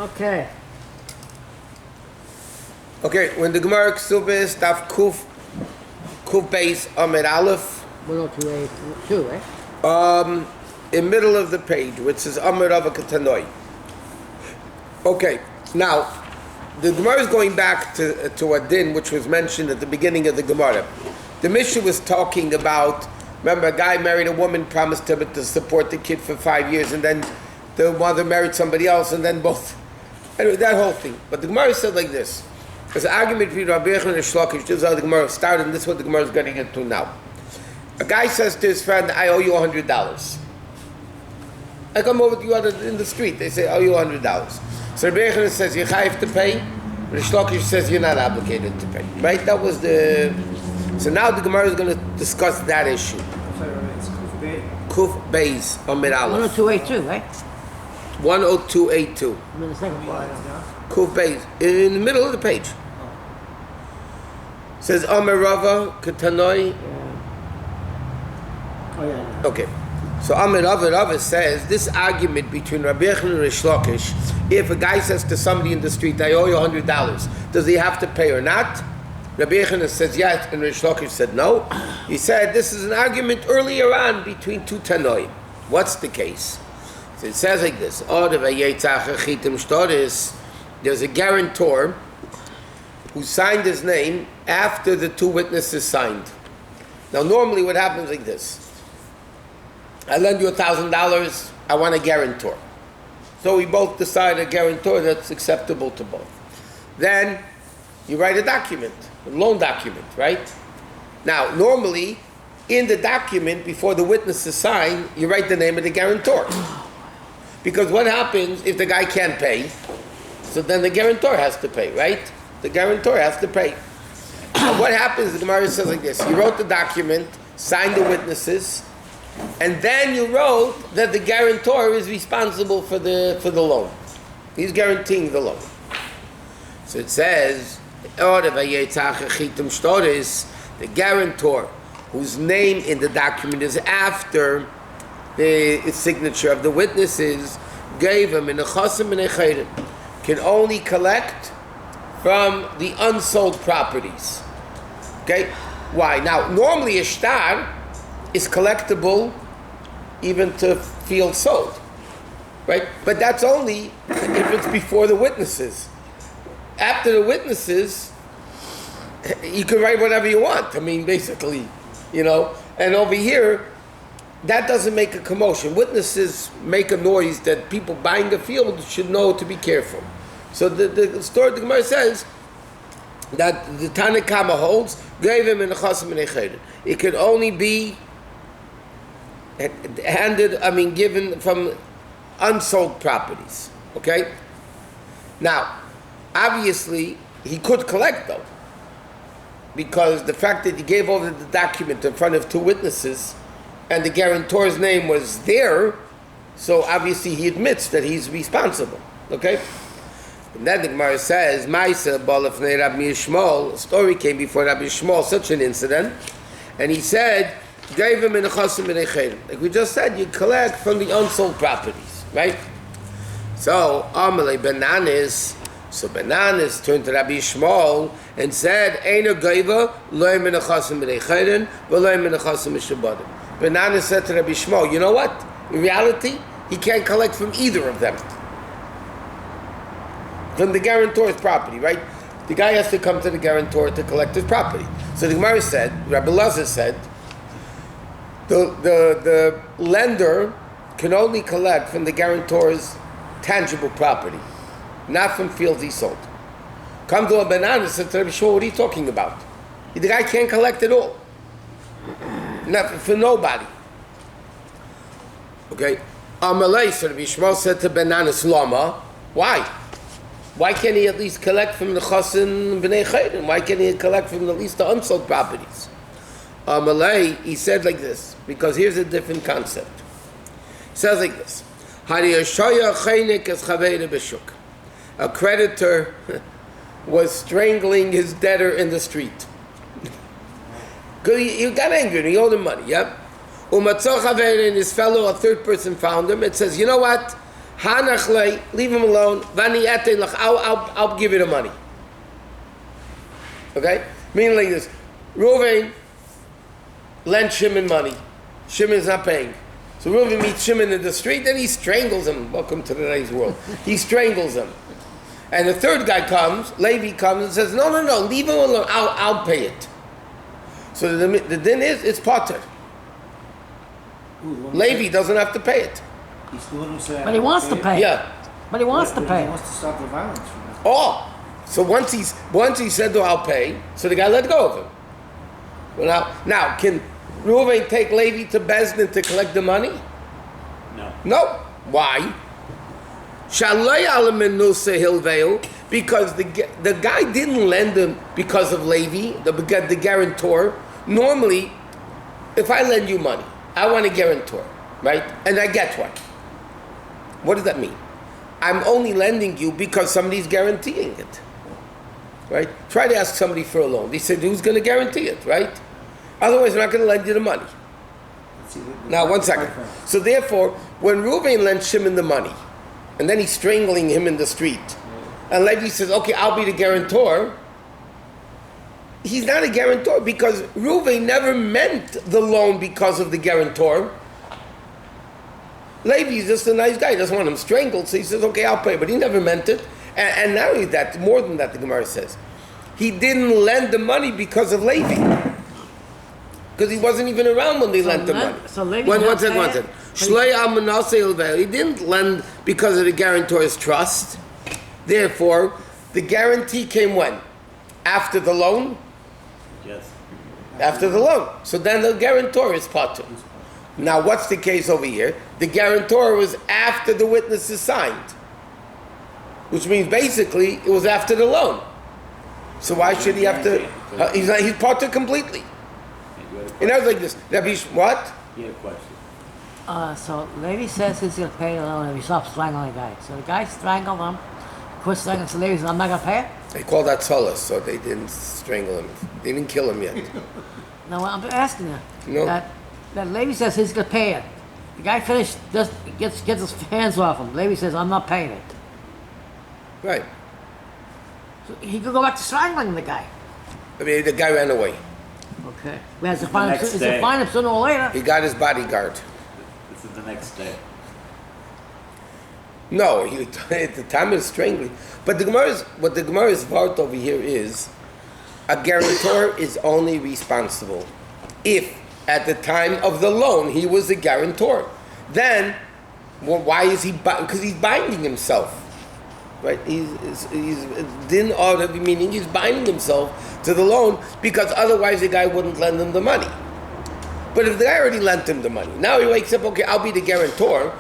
Okay. Okay, when the Gemara Kesubos daf Kuf Beis Amid Aleph. 102, eh? In middle of the page, which says Amid Ava Katanoi. Okay, now the Gemara is going back to a din which was mentioned at the beginning of the Gemara. The Mishnah was talking about, remember, a guy married a woman, promised him to support the kid for 5 years, and then the mother married somebody else, and then both. Anyway, that whole thing. But the Gemara said like this. There's an argument between Rabbi Yosef and Shlokish. This is how the Gemara started, and this is what the Gemara is getting into now. A guy says to his friend, I owe you $100. I come over to you in the street. They say, I owe you $100. So Rabbi Yosef says, you have to pay. And Shlokish says, you're not obligated to pay. Right? That was the... So now the Gemara is going to discuss that issue. Kuf Beis Amid Aleph. 102A2, right? 102A2. I'm in the second part. Kuf Beis. In the middle of the page. It says Amar Rava Katanoi. Oh, yeah. Okay. So Amar Rava says this argument between Rabbi Yechon and Rish Lakish, if a guy says to somebody in the street, I owe you $100, does he have to pay or not? Rabbi Yechon says yes, and Rish Lakish said no. He said this is an argument earlier on between two Tanoi. What's the case? So it says like this: there's a guarantor who signed his name after the two witnesses signed. Now normally what happens like this: I lend you $1,000, I want a guarantor. So we both decide a guarantor that's acceptable to both. Then you write a document, a loan document, right? Now, normally, in the document, before the witnesses sign, you write the name of the guarantor. Because what happens if the guy can't pay? So then the guarantor has to pay, right? The guarantor has to pay. What happens, the Gemara says like this: you wrote the document, signed the witnesses, and then you wrote that the guarantor is responsible for the loan. He's guaranteeing the loan. So it says, the guarantor whose name in the document is after the signature of the witnesses gave him in a chasim and a chayrim can only collect from the unsold properties. Okay? Why? Now, normally a shtar is collectible even to field sold. Right? But that's only if it's before the witnesses. After the witnesses, you can write whatever you want. I mean, basically, you know. And over here, that doesn't make a commotion. Witnesses make a noise that people buying a field should know to be careful. So the story, the Gemara says that the Tanakama holds, gave him in a chasim and a chayrin. It could only be given from unsold properties. Okay? Now, obviously, he could collect though, because the fact that he gave over the document in front of two witnesses and the guarantor's name was there, so obviously he admits that he's responsible. Okay? And then the Gemara says, Maisa Balafnei Rabbi Yishmael, a story came before Rabbi Yishmael, such an incident, and he said, gave him in a chasim and a chayrim. Like we just said, you collect from the unsold properties, right? So, Amalei Bananas, so Bananas turned to Rabbi Yishmael and said, Eino gaiva, loy min a chasim and a chayrim, v'loy min a chasim and shabadim. Bananas said to Rabbi Yishmael, you know what? In reality, he can't collect from either of them. From the guarantor's property, right? The guy has to come to the guarantor to collect his property. So the Gemara said, Rabbi Lazar said, the lender can only collect from the guarantor's tangible property, not from fields he sold. Come to a banana and said to Rabbi Shmuel, what are you talking about? The guy can't collect at all. Not for nobody. Okay? Amalei, so Rabbi Shmuel said to Bananas, Lama, why? Why can't he at least collect from the chasim b'nei chayrim? Why can't he collect from at least the unsold properties? Amalei, he said like this, because here's a different concept. He says like this: a creditor was strangling his debtor in the street. He got angry and he owed him money, yep? And his fellow, a third person, found him and says, you know what? Hanachle, leave him alone. Vani ete lach, I'll give you the money. Okay? Meaning like this. Reuven lent Shimon money. Shimon's not paying. So Reuven meets Shimon in the street and he strangles him. Welcome to today's world. He strangles him. And the third guy comes, Levi comes and says, no, leave him alone. I'll pay it. So the din is, it's potter. Levi doesn't have to pay it. He's the one who said, But he wants to pay. Yeah. But he wants to He pay. wants to stop the violence from that. Oh, so once he said, "I'll pay," so the guy let go of him. Well, now can Reuven take Levi to Bezdin to collect the money? No. No. Why? Shaloi alaminuse hilveil, because the guy didn't lend him because of Levi, the guarantor. Normally, if I lend you money, I want a guarantor, right? And I get one. What does that mean? I'm only lending you because somebody's guaranteeing it, right? Try to ask somebody for a loan. They said, who's going to guarantee it, right? Otherwise, they're not going to lend you the money. Now, one second. So therefore, when Reuven lent Shimon the money, and then he's strangling him in the street, and Levi says, okay, I'll be the guarantor, he's not a guarantor because Reuven never meant the loan because of the guarantor. Levi is just a nice guy. He doesn't want him strangled, so he says, okay, I'll pay. But he never meant it. And not only that, more than that, the Gemara says. He didn't lend the money because of Levi. Because he wasn't even around when they lent the money. So Levi's One not second. paying? Shlei al menaseh ilvel. He didn't lend because of the guarantor's trust. Therefore, the guarantee came when? After the loan? Yes. After the loan. So then the guarantor is potter. Now, what's the case over here? The guarantor was after the witness is signed, which means basically it was after the loan. So why should he have to? He's potter completely. In other words, like this. What? He had a question. So Levi says he's going to pay the loan if he stops strangling the guy. So the guy strangled him, quit strangling, so Levi says, I'm not going to pay it? They call that solace, so they didn't strangle him. They didn't kill him yet. No, I'm asking you. No. That Levi says he's going to pay it. The guy finished, just gets his hands off him. Levi says, I'm not paying it. Right. So he could go back to strangling the guy. I mean, the guy ran away. Okay. We have to find him, next he's day. to find him sooner or later. He got his bodyguard. This is the next day. No, at the time of strangling. But what the Gemara's part over here is, a guarantor is only responsible if at the time of the loan he was a guarantor. Then, well, why is he? Because he's binding himself, right? He's din order, meaning he's binding himself to the loan because otherwise the guy wouldn't lend him the money. But if the guy already lent him the money, now he wakes up, okay, I'll be the guarantor.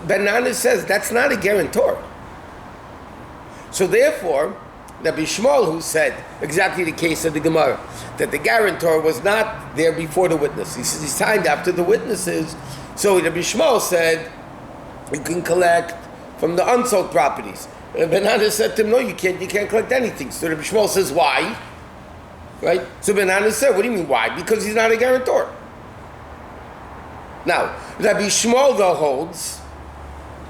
Bananas says that's not a guarantor. So therefore, Rabbi Shmuel, who said exactly the case of the Gemara, that the guarantor was not there before the witness. He signed after the witnesses. So Rabbi Shmuel said, you can collect from the unsold properties. And Bananas said to him, no, you can't collect anything. So Rabbi Shmuel says, why? Right? So Bananas said, what do you mean why? Because he's not a guarantor. Now, Rabbi Shmuel though holds,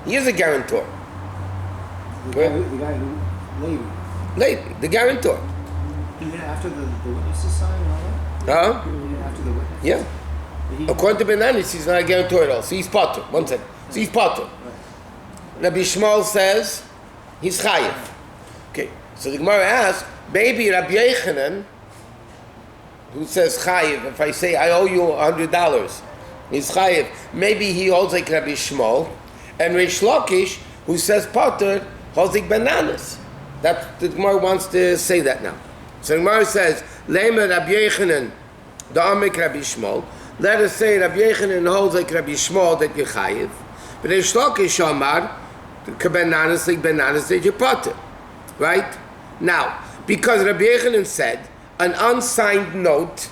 he is a guarantor. The guy who, Levi. Levi, the guarantor. Even after the witnesses sign and all that? Huh? Even after the witness? Yeah. According to Bananas, he's not a guarantor at all. So he's potter. One second. So he's potter. Rabbi Shmuel says he's chayiv. Okay. So the Gemara asks, maybe Rabbi Yochanan, who says chayiv, if I say I owe you $100, he's chayiv. Maybe he holds like Rabbi Shmuel, and Reish Lakish, who says potter, holds like Bananas. That the Gemara wants to say that now. So the Gemara says, Lema Rabbi Yochanan, the Amek Rabbi Shmuel. Let us say Rabbi Yochanan holds like Rabbi Shmuel that you're chayiv. But Reish Lakish Amar, Bananas like Bananas that you're potter. Right? Now, because Rabbi Yochanan said, an unsigned note,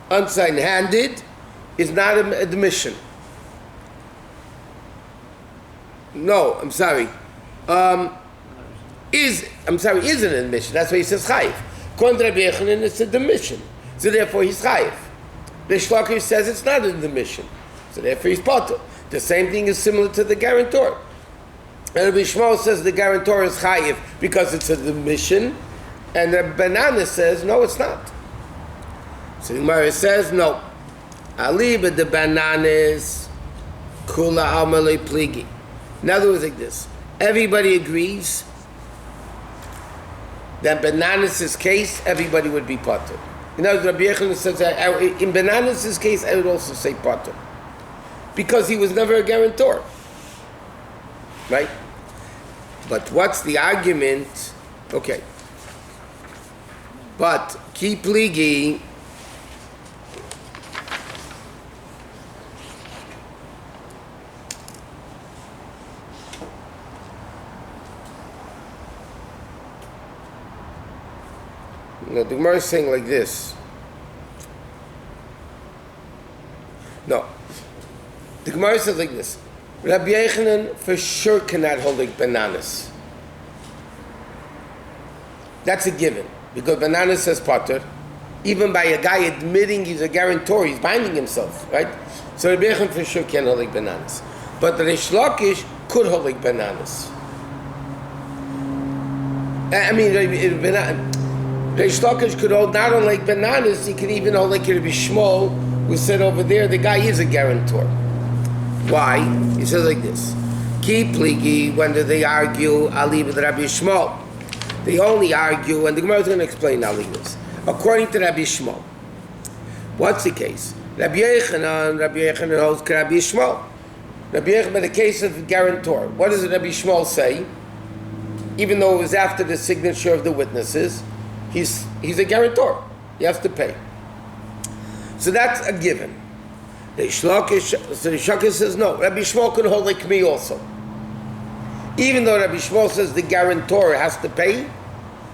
unsigned handed, is not an admission. No, I'm sorry. Is an admission. That's why he says chayiv. According to Rabbi Yochanan, it's a demission. So therefore he's chayiv. Reish Lakish says it's not an admission. So therefore he's potter. The same thing is similar to the guarantor. And Rabbi Shmuel says the guarantor is chayiv because it's a admission, and the banana says no, it's not. So the Gemara says no. Aliba the bananas kula amalei pligi. In other words, like this: everybody agrees that bananas' case, everybody would be potter. In other words, Rabbi Yochanan says that in bananas' case, I would also say potter because he was never a guarantor. Right? But what's the argument? Okay. But ki pligi, no, the Gemara is saying like this. No. The Gemara says like this. Rabbi Yochanan for sure cannot hold like bananas. That's a given. Because bananas says potter. Even by a guy admitting he's a guarantor, he's binding himself, right? So Rabbi Yochanan for sure can't hold like bananas. But the Reish Lakish could hold like bananas. I mean, Reish Lakish could hold not only like bananas, he could even hold like Rabbi Shmuel, who said over there, the guy is a guarantor. Why? He says like this. Ki pligi, when do they argue? Ali with Rabbi Shmuel. They only argue, and the Gemara is going to explain now this. According to Rabbi Shmuel. What's the case? Rabbi Yochanan holds Rabbi Shmuel. Rabbi Yochanan, in the case of the guarantor, what does Rabbi Shmuel say? Even though it was after the signature of the witnesses, he's a guarantor. He has to pay. So that's a given. The Reish Lakish says no. Rabbi Shmuel can hold like me also. Even though Rabbi Shmuel says the guarantor has to pay,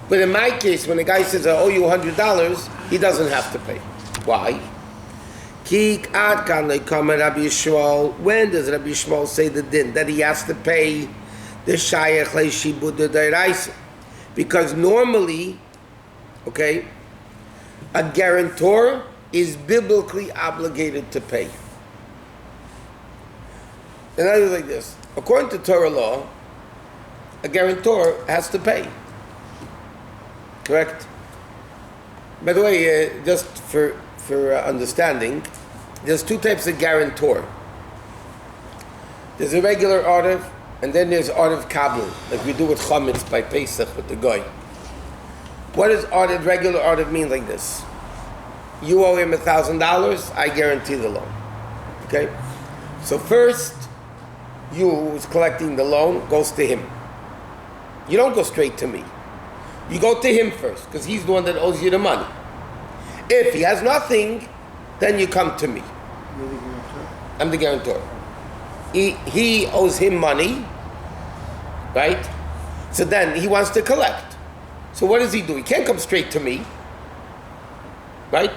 but in my case, when the guy says I owe you $100, he doesn't have to pay. Why? When does Rabbi Shmuel say the din that he has to pay the shayach leishibud deraisa? Because normally, okay, a guarantor is biblically obligated to pay. And that is like this. According to Torah law, a guarantor has to pay. Correct? By the way, just for understanding, there's two types of guarantor. There's a regular order, and then there's order kabul, like we do with chametz by Pesach with the goy. What does order, regular order mean like this? You owe him $1,000, I guarantee the loan. Okay? So first, you who's collecting the loan goes to him. You don't go straight to me. You go to him first, because he's the one that owes you the money. If he has nothing, then you come to me. You're the guarantor? I'm the guarantor. He owes him money, right? So then he wants to collect. So what does he do? He can't come straight to me, right?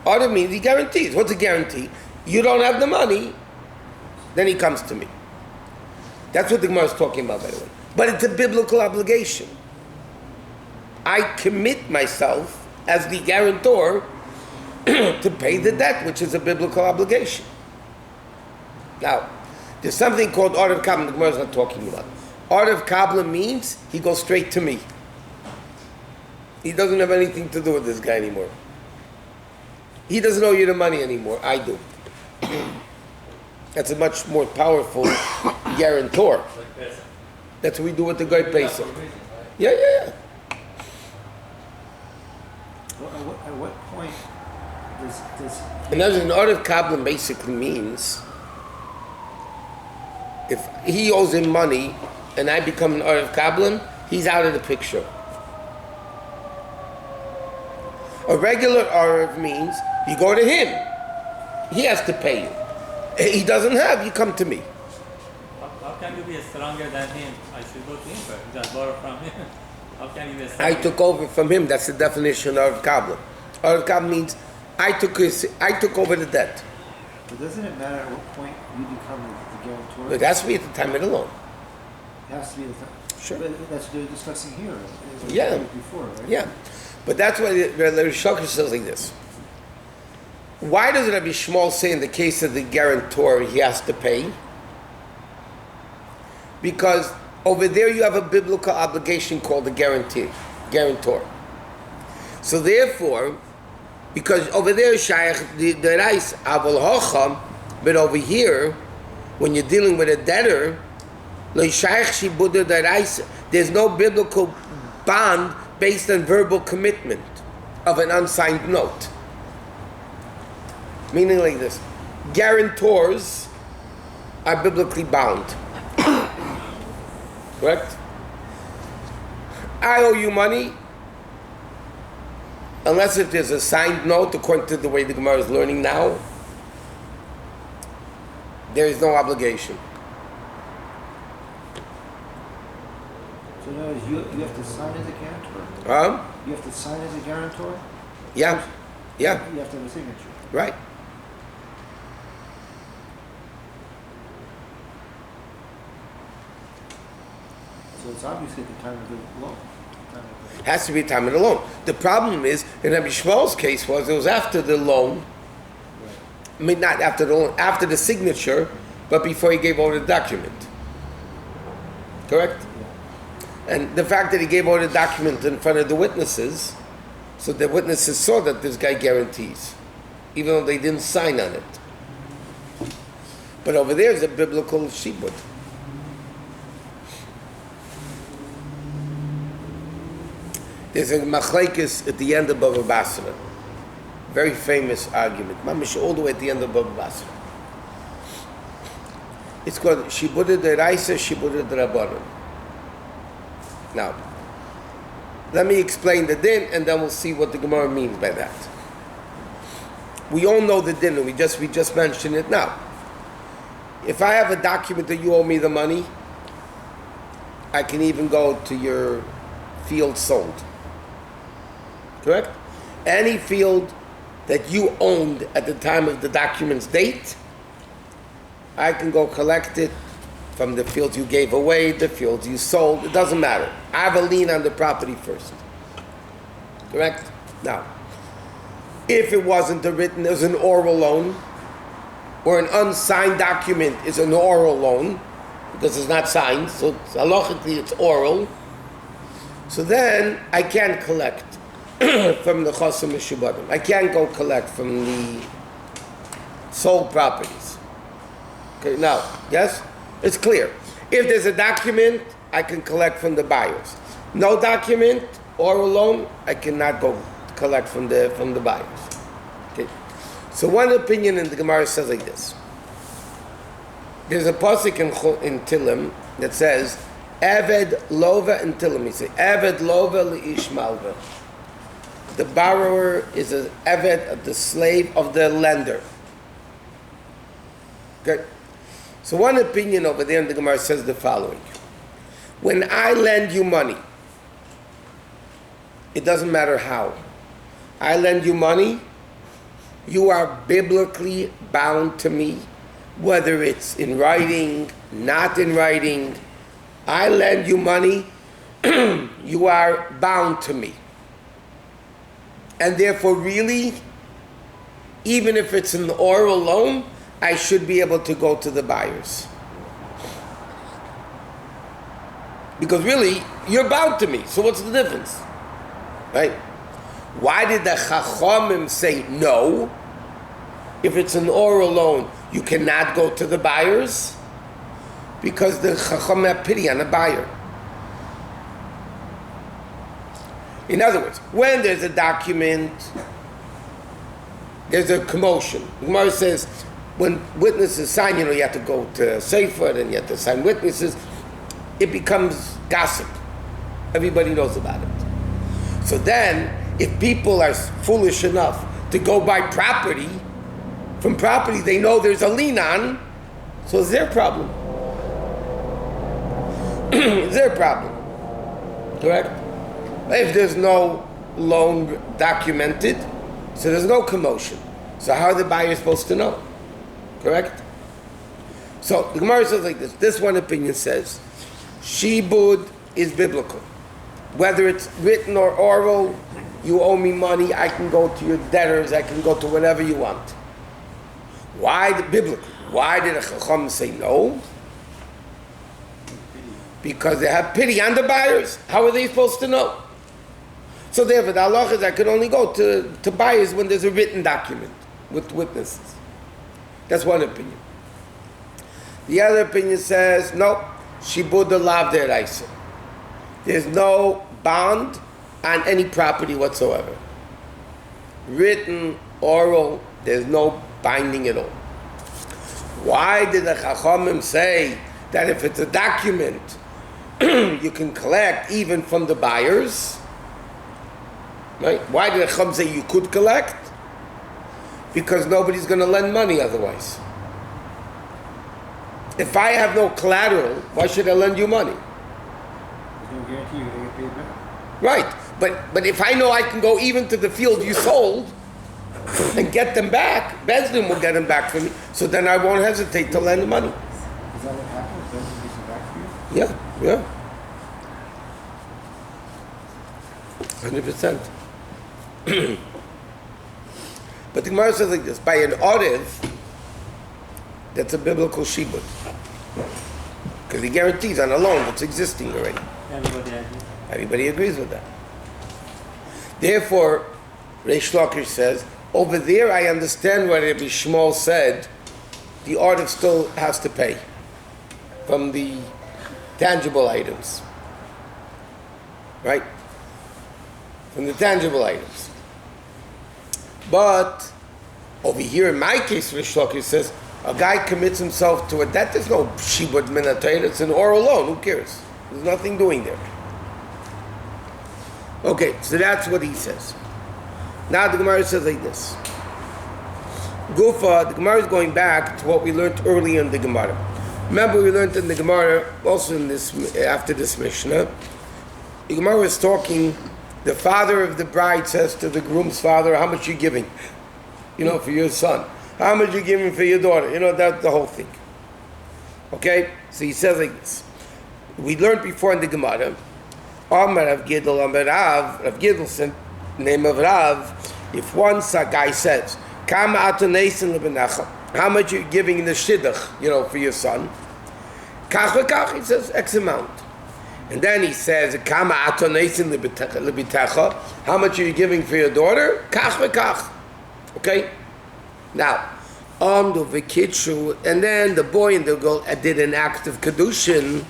Order means he guarantees. What's a guarantee? You don't have the money, then he comes to me. That's what the Gemara is talking about, by the way. But it's a biblical obligation. I commit myself as the guarantor to pay the debt, which is a biblical obligation. Now, there's something called order of kabbalah. The Gemara is not talking about. Order of kabbalah means he goes straight to me. He doesn't have anything to do with this guy anymore. He doesn't owe you the money anymore. I do. That's a much more powerful guarantor. That's what we do with the guy Pesach. Yeah. At what point does And as an order of kabbalah basically means if he owes him money and I become an order of kabbalah, he's out of the picture. A regular order means you go to him. He has to pay you. He doesn't have, you come to me. How can you be stronger than him? I should go to him first, just borrow from him. How can you be stronger? I took over from him. That's the definition of kabbalah. Order of kabbalah means I took over the debt. But doesn't it matter at what point you become the guarantor? It has to be at the time of the loan. It has to be the time. Sure. But that's what they're discussing here. Yeah. Before, right? Yeah. But that's why the Shulchan says like this. Why does Rabbi Shmuel say in the case of the guarantor he has to pay? Because Over there you have a biblical obligation called a guarantor. So therefore, because over there shaykh the rice avol hocham, but over here, when you're dealing with a debtor, there's no biblical bond based on verbal commitment of an unsigned note. Meaning like this, guarantors are biblically bound. Correct? I owe you money, unless if there's a signed note, according to the way the Gemara is learning now, there is no obligation. So in other words, you have to sign as a guarantor? You have to sign as a guarantor? Yeah. You have to have a signature. Right. So it's obviously at the time of the loan. Has to be time of the loan. The problem is, in Rabbi Shmuel's case, it was after the loan. Right. I mean, not after the loan, after the signature, but before he gave over the document. Correct? Yeah. And the fact that he gave over the document in front of the witnesses, so the witnesses saw that this guy guarantees, even though they didn't sign on it. But over there is a biblical shibud. There's a machlekes at the end of Bava Basra. Very famous argument. Mamish all the way at the end of Bava Basra. It's called Shibud Deraisa, Shibud Derabanan. Now, let me explain the din, and then we'll see what the Gemara means by that. We all know the din, and we just mentioned it now. If I have a document that you owe me the money, I can even go to your field sold. Correct? Any field that you owned at the time of the document's date, I can go collect it from the fields you gave away, the fields you sold. It doesn't matter. I have a lien on the property first. Correct? Now, if it wasn't written as an oral loan, or an unsigned document is an oral loan, because it's not signed, so halachically it's oral, so then I can't collect from the Chosam Meshubadim. I can't go collect from the sold properties. Okay, now, yes? It's clear. If there's a document, I can collect from the buyers. No document, oral loan, I cannot go collect from the buyers. Okay. So one opinion in the Gemara says like this. There's a pasuk in Tilim that says, Eved lova in Tilim. He says, Eved lova li'ish malva. The borrower is an Eved, the slave of the lender. Okay. So one opinion over there in the Gemara says the following. When I lend you money, it doesn't matter how. I lend you money, you are biblically bound to me, whether it's in writing, not in writing. I lend you money, you are bound to me. And therefore, really, even if it's an oral loan, I should be able to go to the buyers. Because really, you're bound to me, so what's the difference? Right? Why did the Chachamim say no? If it's an oral loan, you cannot go to the buyers? Because the Chachamim have pity on the buyer. In other words, when there's a document, there's a commotion. The Gemara says, when witnesses sign, you have to go to Sefer and you have to sign witnesses. It becomes gossip. Everybody knows about it. So then, if people are foolish enough to go buy property, from property they know there's a lien on, so it's their problem. It's their problem. Correct? If there's no loan documented, so there's no commotion. So how are the buyers supposed to know? Correct? So the Gemara says like this. This one opinion says, Shibud is biblical. Whether it's written or oral, you owe me money, I can go to your debtors, I can go to whatever you want. Why biblically? Why did the Chacham say no? because they have pity on the buyers. How are they supposed to know? So therefore, the halacha is I could only go to buyers when there's a written document with witnesses. That's one opinion. The other opinion says, no, shibuda lav deraisa. There's no bond on any property whatsoever. Written, oral, there's no binding at all. Why did the Chachamim say that if it's a document, you can collect even from the buyers? Right? Why did the Chacham say you could collect? Because nobody's going to lend money otherwise. If I have no collateral, why should I lend you money? There's no guarantee you're going to get paid back. Right. But if I know I can go even to the field you sold and get them back, Bezdin will get them back for me. So then I won't hesitate to lend the money. Is that what happens? Bezdin gives it back for you? Yeah. 100%. But the Gemara says like this: by an oriv, that's a biblical shibud, because he guarantees on a loan that's existing already. Everybody agrees with that. Therefore, Reish Lakish says, over there I understand what Rabbi Shmuel said, the oriv still has to pay from the tangible items. Right? From the tangible items. But over here in my case, Reish Lakish says, a guy commits himself to a debt, there's no shibud minatayr, it's an oral loan, who cares? There's nothing doing there. Okay, so that's what he says. Now the Gemara says like this. Gufa, the Gemara is going back to what we learned earlier in the Gemara. Remember we learned in the Gemara, also in this, after this Mishnah, the Gemara was talking, the father of the bride says to the groom's father, how much are you giving? You know, for your son. How much are you giving for your daughter? You know, that's the whole thing. Okay? So he says like this. We learned before in the Gemara, Amar Rav Gidl, Amar Rav Gidl said, name of Rav, if once a guy says, Kama atonesin lebenacha, how much are you giving in the shidduch, you know, for your son? Kach v'kach, he says, X amount. And then he says, Kama atonesin lebitecha, how much are you giving for your daughter? Kach v'kach. Okay? Now, on the v'kitshu, and then the boy and the girl did an act of kedushin.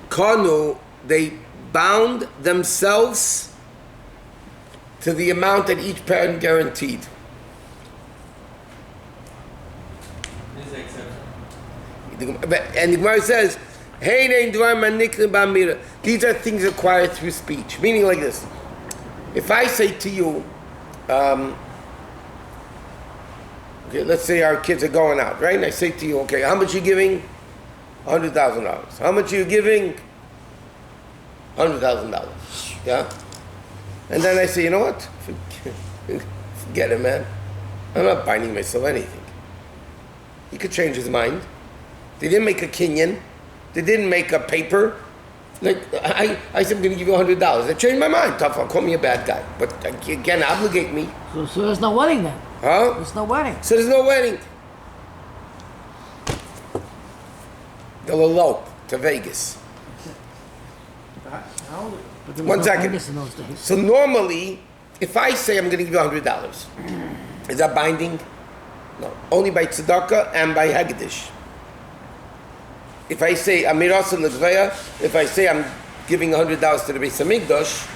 Kanu, they bound themselves to the amount that each parent guaranteed. This is acceptable. And the Gemara says, these are things acquired through speech. Meaning like this. If I say to you, okay, let's say our kids are going out, right? And I say to you, okay, how much are you giving? $100,000. How much are you giving? $100,000. Yeah? And then I say, you know what? Forget it, man. I'm not binding myself anything. He could change his mind. They didn't make a kinyan. They didn't make a paper. Like, I said, I'm going to give you $100. They changed my mind. Tough, call me a bad guy. But you can't obligate me. So there's no wedding then? Huh? There's no wedding. So there's no wedding. They'll elope to Vegas. How old? But there was One no second. Vegas in those days. So normally, if I say I'm going to give you $100, is that binding? No. Only by tzedakah and by hagdish. If I say amirasa l'dveya, if I say I'm giving $100 to the Beis Hamikdash,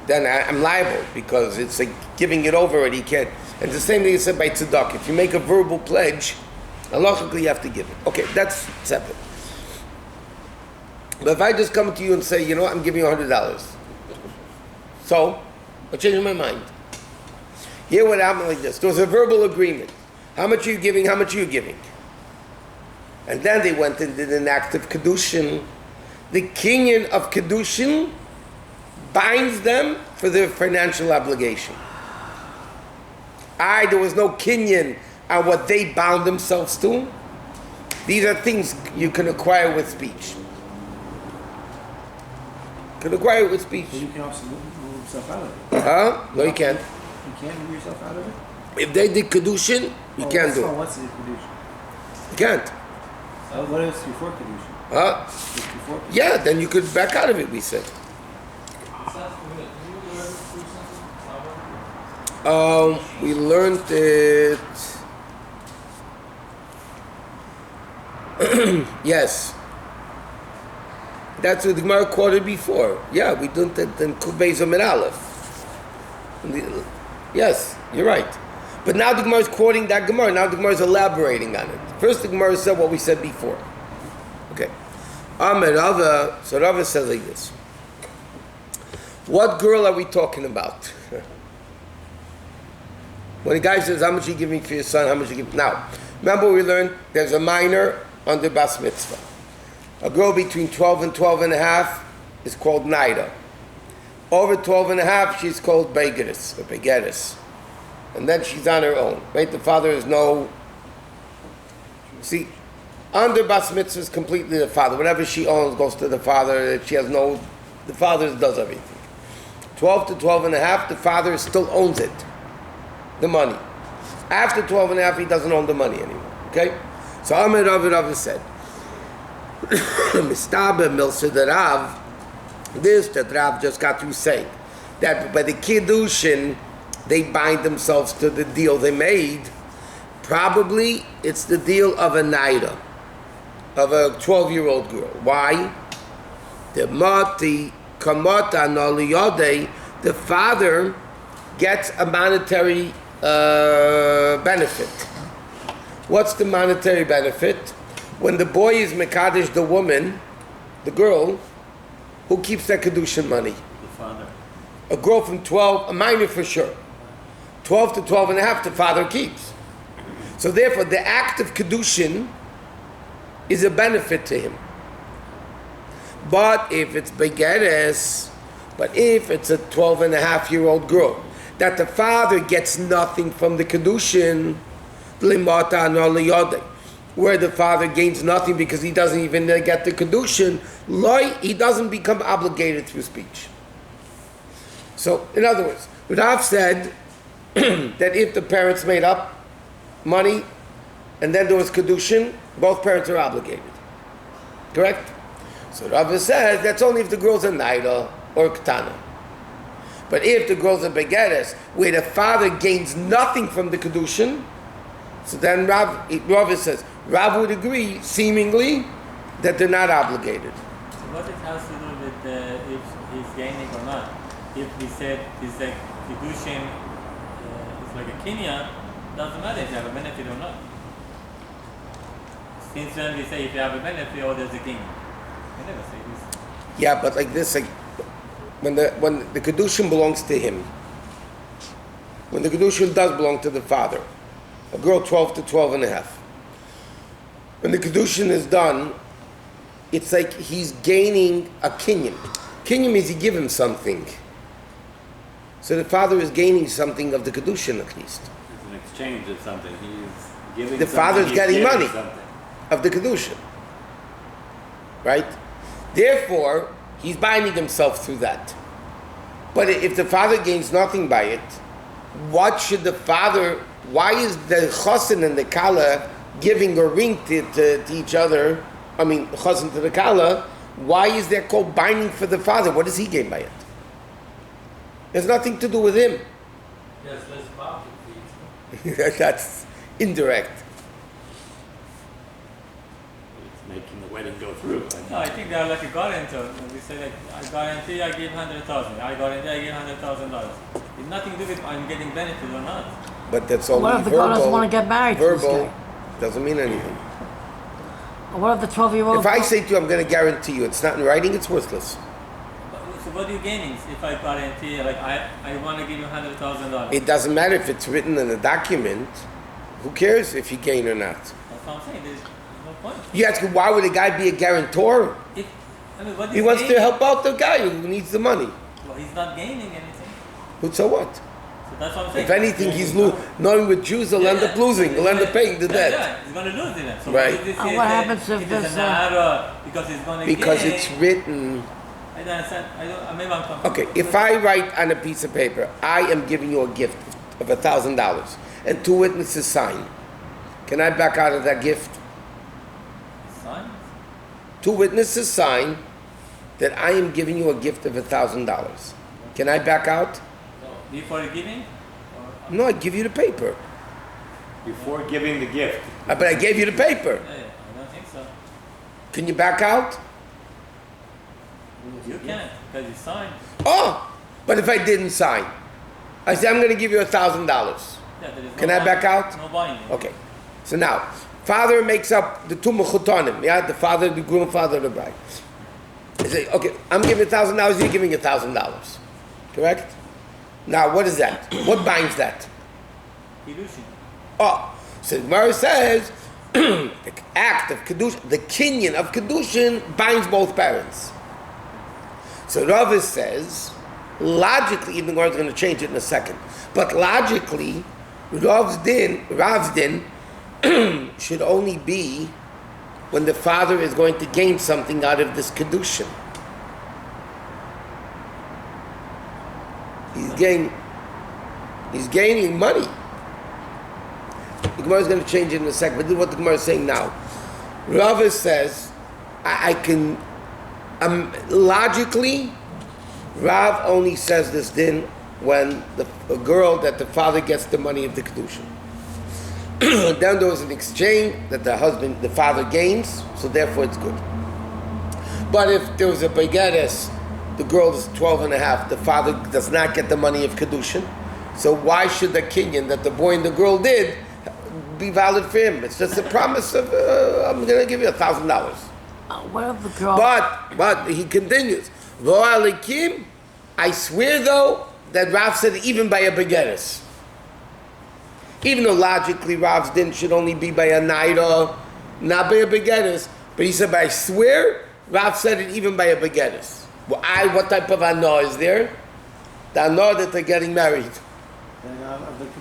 then I'm liable because it's like giving it over and he can't. And the same thing is said by tzedakah. If you make a verbal pledge, halachically you have to give it. Okay, that's separate. But if I just come to you and say, you know what, I'm giving you $100. So, I change my mind. Here what happened like this. There was a verbal agreement. How much are you giving? How much are you giving? And then they went and did an act of kedushin. The kinyan of kedushin binds them for their financial obligation. There was no kinyan on what they bound themselves to. These are things you can acquire with speech. You can acquire it with speech. But you can also move yourself out of it. Huh? No, you can't. You can't move yourself out of it? If they did kedushin, you can't do it. What's the kedushin? You can't. What if it's before Kedushin? Huh? It's before Kedushin. Yeah, then you could back out of it, we said. We learned it. Yes. That's what the Gemara quoted before. Yeah, we learned it in Kuvbeis Amid Aleph. Yes, you're right. But now the Gemara is quoting that Gemara. Now the Gemara is elaborating on it. First, the Gemara said what we said before. Okay. Amir Rava, so Rava says like this. What girl are we talking about? When a guy says, how much are you giving for your son? How much are you giving? Now, remember we learned there's a minor under Bas Mitzvah. A girl between 12 and 12 and a half is called Naida. Over 12 and a half, she's called Begeris, or Begeris. And then she's on her own, right? The father is no... See, under Bas Mitzvah is completely the father. Whatever she owns goes to the father. She has no... The father does everything. 12 to 12 and a half, the father still owns it. The money. After 12 and a half, he doesn't own the money anymore. Okay? So Amir Rav said, Mistaber Milsa the Rav, this that Rav just got through saying, that by the Kiddushin, they bind themselves to the deal they made. Probably it's the deal of a Naira, of a 12-year-old girl. Why? The Mati Kamata Noliyode, the father gets a monetary benefit. What's the monetary benefit? When the boy is Mekadesh the woman, the girl, who keeps that Kedushin money? The father. A girl from 12, a minor for sure. 12 to 12 and a half, the father keeps. So therefore, the act of Kedushin is a benefit to him. But if it's Begeres, but if it's a 12 and a half year old girl, that the father gets nothing from the Kedushin, where the father gains nothing because he doesn't even get the Kedushin, he doesn't become obligated through speech. So, in other words, Rav said that if the parents made up money and then there was Kedushin, both parents are obligated. Correct? So Rav says that's only if the girl's a Naida or Ketana. But if the girl's a Begeres, where the father gains nothing from the Kedushin, so then Rav says, Rav would agree, seemingly, that they're not obligated. So what it has to do with if he's gaining or not? If we said it's like Kedushin, it's like a Kinyan, doesn't matter if you have a benefit or not. Since when we say if you have a benefit or there's a gain. We never say this. Yeah, but like this, like when the Kedushin belongs to him, when the Kedushin does belong to the father, a girl 12 to 12 and a half. When the Kedushin is done, it's like he's gaining a kinyan. Kinyan means you give him something. So the father is gaining something of the Kedushin at least. It's an exchange of something. He's giving The something, father's he's getting giving money something. of the Kedushin. Right? Therefore, he's binding himself through that. But if the father gains nothing by it, what should the father... Why is the chosin and the kala giving a ring to each other? I mean, chosin to the kala. Why is that called binding for the father? What does he gain by it? There's nothing to do with him. Yes, less pocket fees. That's indirect. It's making the wedding go through. No, I think they are like a guarantor. We say like, I guarantee I give 100,000. I guarantee I give $100,000. It's nothing to do with I'm getting benefit or not. But that's only What if the girl doesn't want to get married to this verbal guy? doesn't mean anything. What if the 12-year-old... If I say to you, I'm going to guarantee you, it's not in writing, it's worthless. So what are you gaining if I guarantee, like I want to give you $100,000? It doesn't matter if it's written in a document. Who cares if you gain or not? That's what I'm saying. There's no point. You ask him, why would a guy be a guarantor? What He wants to help out the guy who needs the money. Well, he's not gaining anything. So what? So that's what I'm saying. If anything, he's knowing with Jews, they'll end up losing. They'll end up paying the debt. Yeah, he's going to lose it. So Right. what, is this what happens if it is this, an error because he's going to Because gain? it's written. I don't understand. Maybe I'm confused. Okay, if I write on a piece of paper, I am giving you a gift of $1,000, and 2 witnesses sign, can I back out of that gift? Sign? Two witnesses sign that I am giving you a gift of $1,000. Can I back out? Before giving? No, I give you the paper. Before giving the gift. But I gave you the paper. I don't think so. Can you back out? You can't, because you signed. Oh, but if I didn't sign, I said I'm going to give you $1,000. Yeah, there is Can no I back binding- out? No binding. Okay. So now, father makes up the two mechutonim. Yeah, the father, the groom, father, of the bride. He say, okay, I'm giving $1,000. You're giving $1,000. Correct? Now, what is that? What binds that? Kiddushin. Oh, so Gemara says the act of kedushin, the kinyan of kedushin binds both parents. So Rav says, logically, even the Gemara is going to change it in a second, but logically, Rav's din should only be when the father is going to gain something out of this kedushin. He's gaining money. The Gemara is going to change it in a second, but this is what the Gemara is saying now. Rava says, logically, Rav only says this din when a girl that the father gets the money of the kedushin. Then there was an exchange that the father gains, so therefore it's good. But if there was a begeres, the girl is 12 and a half, the father does not get the money of kedushin, so why should the kinyan that the boy and the girl did be valid for him? It's just a promise of, I'm going to give you $1,000. What if the girl... But he continues, Vo alikim, I swear though, that Rav said even by a begeres. Even though logically Rav's din should only be by a naira, not by a begeres, but he said, but I swear, Rav said it even by a begeres. Well, what type of anah is there? The anah that they're getting married.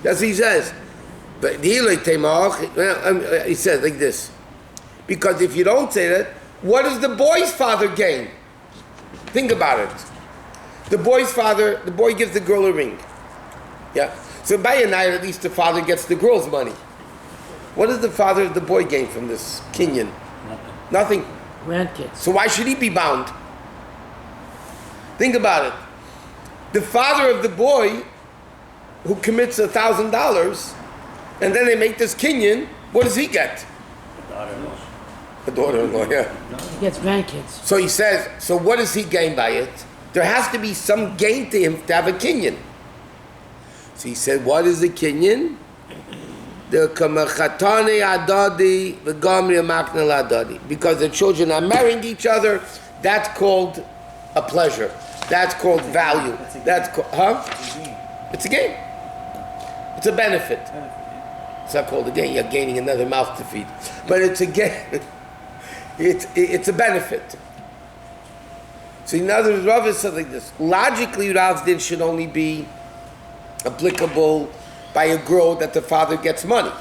That's what he says. But he says like this. Because if you don't say that, what does the boy's father gain? Think about it. The boy gives the girl a ring. Yeah. So by a night, at least the father gets the girl's money. What does the father of the boy gain from this kinyan? Nothing. Grandkids. So why should he be bound? Think about it. The father of the boy who commits $1,000, and then they make this kinyan, what does he get? A daughter-in-law, yeah. He gets grandkids. So he says, so what does he gain by it? There has to be some gain to him to have a kinyan. So he said, what is the kinyan? The kamachatane adadi, the gamri maknal adadi. Because the children are marrying each other, that's called a pleasure. That's called value. That's called, It's a gain. It's a benefit. It's not called a gain. You're gaining another mouth to feed, but it's a gain. It's a benefit. So in other words, Rav said like this. Logically, Rav's din should only be applicable by a girl that the father gets money.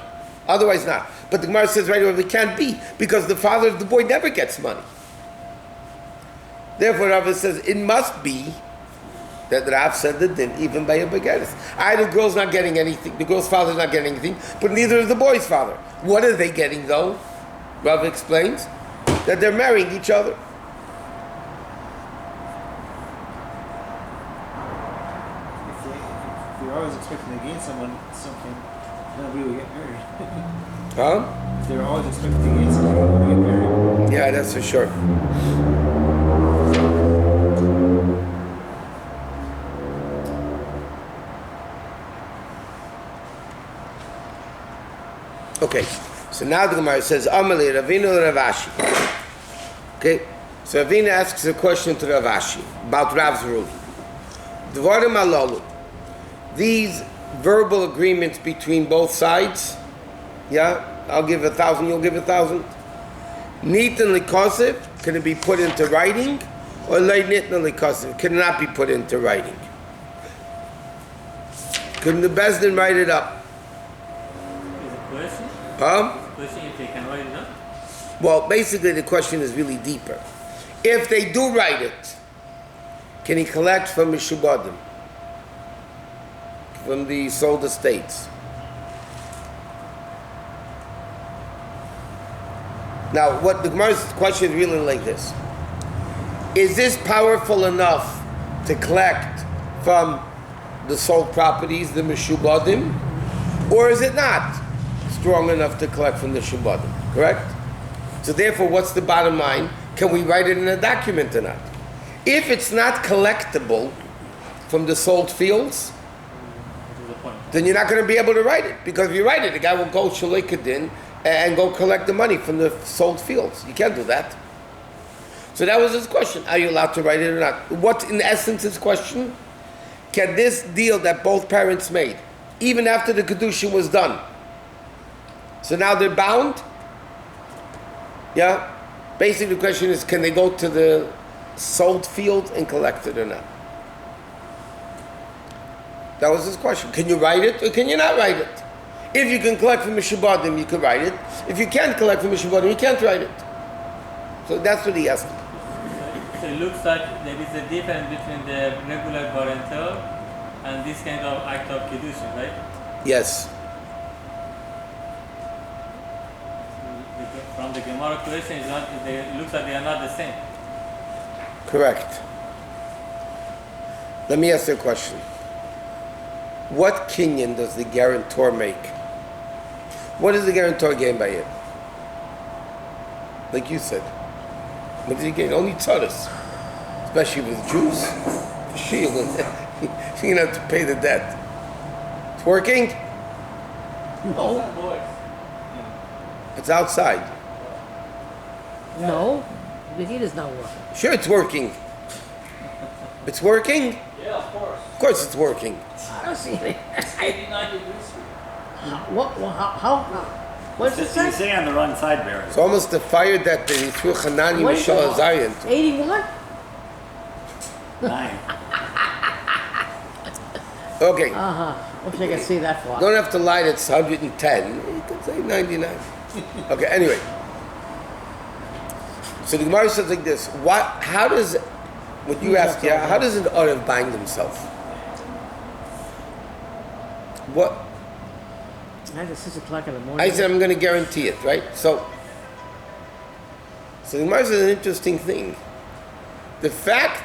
Otherwise not. But the Gemara says right away it can't be because the father of the boy never gets money. Therefore, Rav says it must be that Rav said the din even by a begeres. The girl's not getting anything. The girl's father's not getting anything, but neither is the boy's father. What are they getting though? Rav explains that they're marrying each other. If you're always expecting to gain something, nobody will get married. Huh? If they're always expecting to gain something, nobody will get married. Yeah, that's for sure. Okay, so now the Gemara says, Amali Ravina Ravashi. Okay, so Ravina asks a question to Ravashi about Rav's rule. Dvarim alalu. These verbal agreements between both sides, yeah, I'll give 1,000, you'll give 1,000. Nitan likosiv, can it be put into writing? Or lay nitna likosiv, can it not be put into writing? Couldn't the Bezdin write it up? Question if they can write it up? Well, basically the question is really deeper. If they do write it, can he collect from Mishubadim? From the sold estates? Now, what the Gemara's question is really like this. Is this powerful enough to collect from the sold properties, the Meshubadim, or is it not strong enough to collect from the Shubadim? Correct? So therefore, what's the bottom line? Can we write it in a document or not? If it's not collectible from the sold fields, then you're not going to be able to write it. Because if you write it, the guy will go Shalikadin and go collect the money from the sold fields. You can't do that. So that was his question. Are you allowed to write it or not? What's in essence his question? Can this deal that both parents made, even after the Kedusha was done, so now they're bound? Yeah? Basically the question is, can they go to the sold field and collect it or not? That was his question. Can you write it or can you not write it? If you can collect from Mishubadim, you can write it. If you can't collect from Mishubadim, you can't write it. So that's what he asked. So it looks like there is a difference between the regular guarantor and this kind of act of Kiddushin, right? Yes. From the Gemara question, it looks like they are not the same. Correct. Let me ask you a question. What kinyan does the guarantor make? What does the guarantor gain by it? Like you said. What does he gain? Only tzaras. Especially with Jews. You're going to have to pay the debt. It's working? No. It's outside. No. The heat is not working. Sure, it's working. It's working? Yeah, of course. Of course it's working. I don't see it. 89 degrees. How? What does it You're say? sitting on the wrong side, Barry. It's almost the fire that he threw Hanani What is Mishal it? Zion. 81? 9. Okay. Wish I could see that far. Don't have to lie, it's 110. You could say 99. Okay, anyway. So the Gemara says like this. How does, what you asked, yeah, how does an Orev bind himself? What? It's 6 o'clock in the morning. I said I'm going to guarantee it, right? So the Gemara says an interesting thing. The fact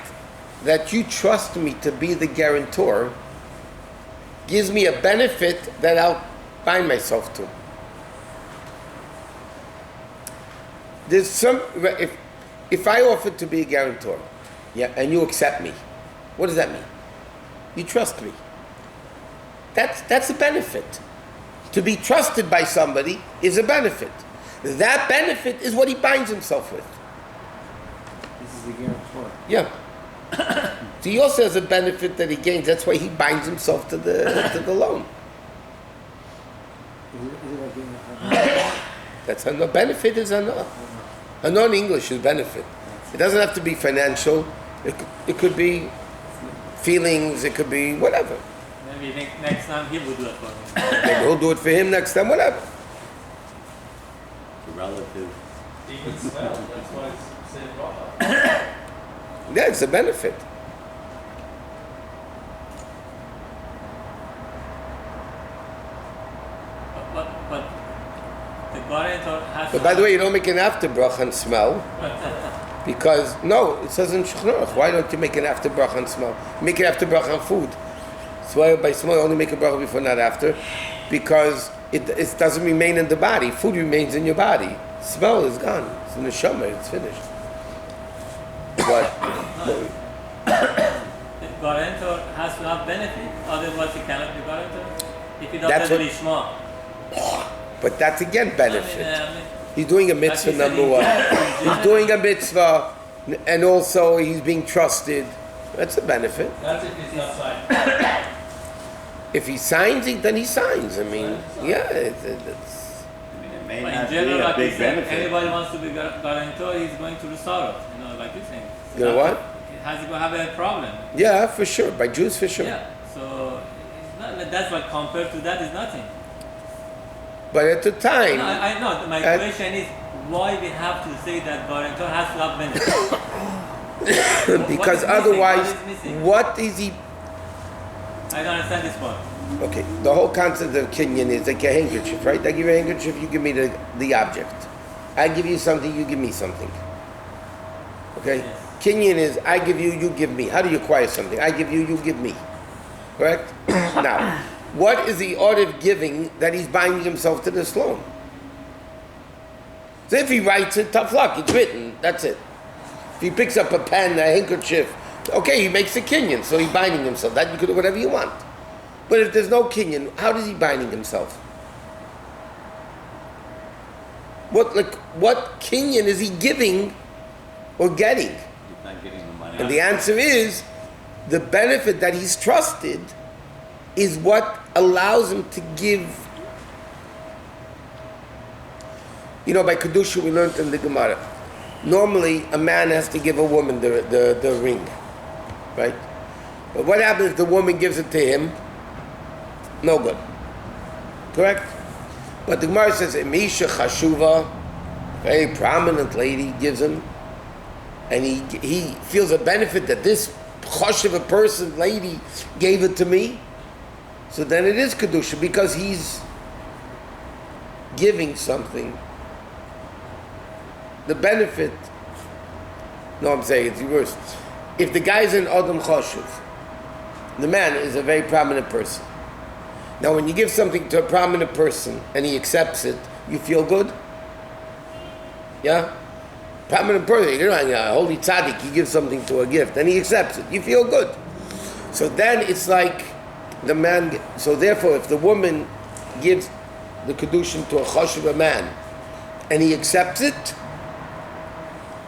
that you trust me to be the guarantor gives me a benefit that I'll bind myself to. There's some, if I offer to be a guarantor, yeah, and you accept me, what does that mean? You trust me. That's a benefit. To be trusted by somebody is a benefit. That benefit is what he binds himself with. This is the guarantor. Yeah. So he also has a benefit that he gains. That's why he binds himself to the loan. Is it like being a That's a benefit is a in English is benefit. It doesn't have to be financial. It could be feelings. It could be whatever. Maybe next time he will do it for me. Maybe he'll do it for him next time. Whatever. Relative. Even smell. That's why it's saying bracha. Yeah, it's a benefit. But the guarantor has. But by the way, you don't make an after bracha and smell. Because, no, it says in Shulchan Aruch, why don't you make an after bracha and smell? Make it after bracha and food. So why by smell you only make a bracha before, not after? Because it doesn't remain in the body. Food remains in your body. Smell is gone. It's in the neshama, it's finished. But The guarantor has to have benefit, otherwise he cannot be guarantor. If he That's doesn't what- lishma. but that's again benefit. I mean, He's doing a mitzvah, Like you said, number in one. general. He's doing a mitzvah, and also he's being trusted. That's a benefit. That's if he's not signed. If he signs it, then he signs. I mean, yeah, it's I mean, it may But not in be general, a like you big said, benefit. anybody wants to be guarantor, he's going to restore it. Like you're saying. You know what? Has he going to have a problem? Yeah, for sure. By Jews, for sure. Yeah. So it's not, that's what compared to that is nothing. But at the No, time, I know. My At- question is why we have to say that guarantor has to have benefit. because What is missing? otherwise, What is missing? what is he? I don't understand this part. Okay, the whole concept of kinyan is like a handkerchief, right? I give you a handkerchief, you give me the object. I give you something, you give me something. Okay? Yes. Kinyan is I give you, you give me. How do you acquire something? I give you, you give me. Correct? Now, what is the art of giving that he's binding himself to this loan? So if he writes it, tough luck, it's written, that's it. If he picks up a pen, a handkerchief, okay, he makes a kinyan, so he's binding himself. That you could do whatever you want. But if there's no kinyan, how is he binding himself? What kinyan is he giving or getting? He's not getting the money. And the answer is, the benefit that he's trusted is what allows him to give. You know, by Kedusha we learned in the Gemara, normally a man has to give a woman the ring, right? But what happens if the woman gives it to him? No good. Correct? But the Gemara says, Misha Chashuva, very prominent lady, gives him, and he feels a benefit that this Chashuva person, lady, gave it to me. So then it is Kedusha, because he's giving something. The benefit, no, I'm saying it's reverse. If the guy's an Adam Chashuv, the man is a very prominent person. Now, when you give something to a prominent person and he accepts it, you feel good? Yeah? Prominent person, you know, a holy tzaddik, he gives something to a gift and he accepts it. You feel good. So then it's like the man, so therefore, if the woman gives the Kedushin to a Chashuv man and he accepts it,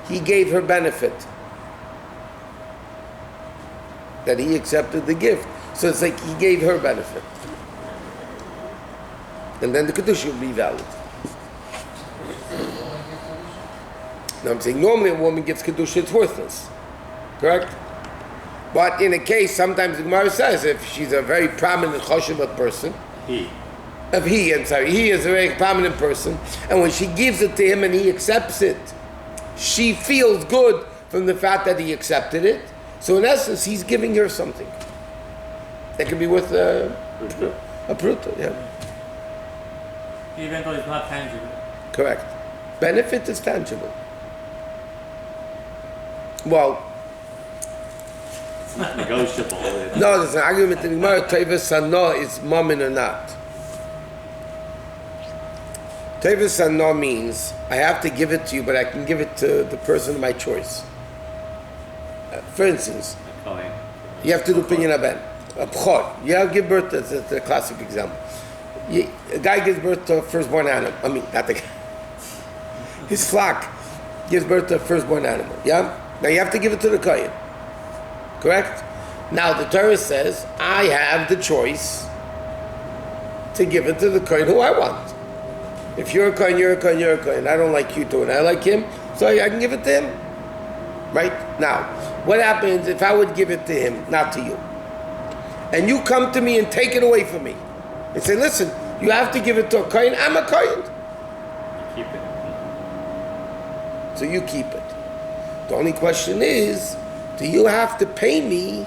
he gave her benefit. That he accepted the gift. So it's like he gave her benefit. And then the Kedusha will be valid. Now I'm saying normally a woman gives Kedusha, it's worthless. Correct? But in a case, sometimes the Gemara says if she's a very prominent Choshevet person, he is a very prominent person, and when she gives it to him and he accepts it, she feels good from the fact that he accepted it. So in essence, he's giving her something. That could be worth a pruta, yeah. Even though it's not tangible. Correct. Benefit is tangible. Well, It's not negotiable. no, there's an argument in the Gemara, Teva Sana is mammon or not. Teva Sana means I have to give it to you, but I can give it to the person of my choice. For instance, you have to do Pinyan Aben, a Pchor. You have to give birth, that's a classic example. A guy gives birth to a firstborn animal. I mean, not the guy. His flock gives birth to a firstborn animal. Yeah? Now you have to give it to the Kohen. Correct? Now the Torah says, I have the choice to give it to the Kohen who I want. If you're a Kohen, you're a Kohen, you're a Kohen. I don't like you two and I like him, so I can give it to him. Right? Now, what happens if I would give it to him, not to you? And you come to me and take it away from me. And say, listen, you have to give it to a Kohen, I'm a Kohen. You keep it. So you keep it. The only question is, do you have to pay me?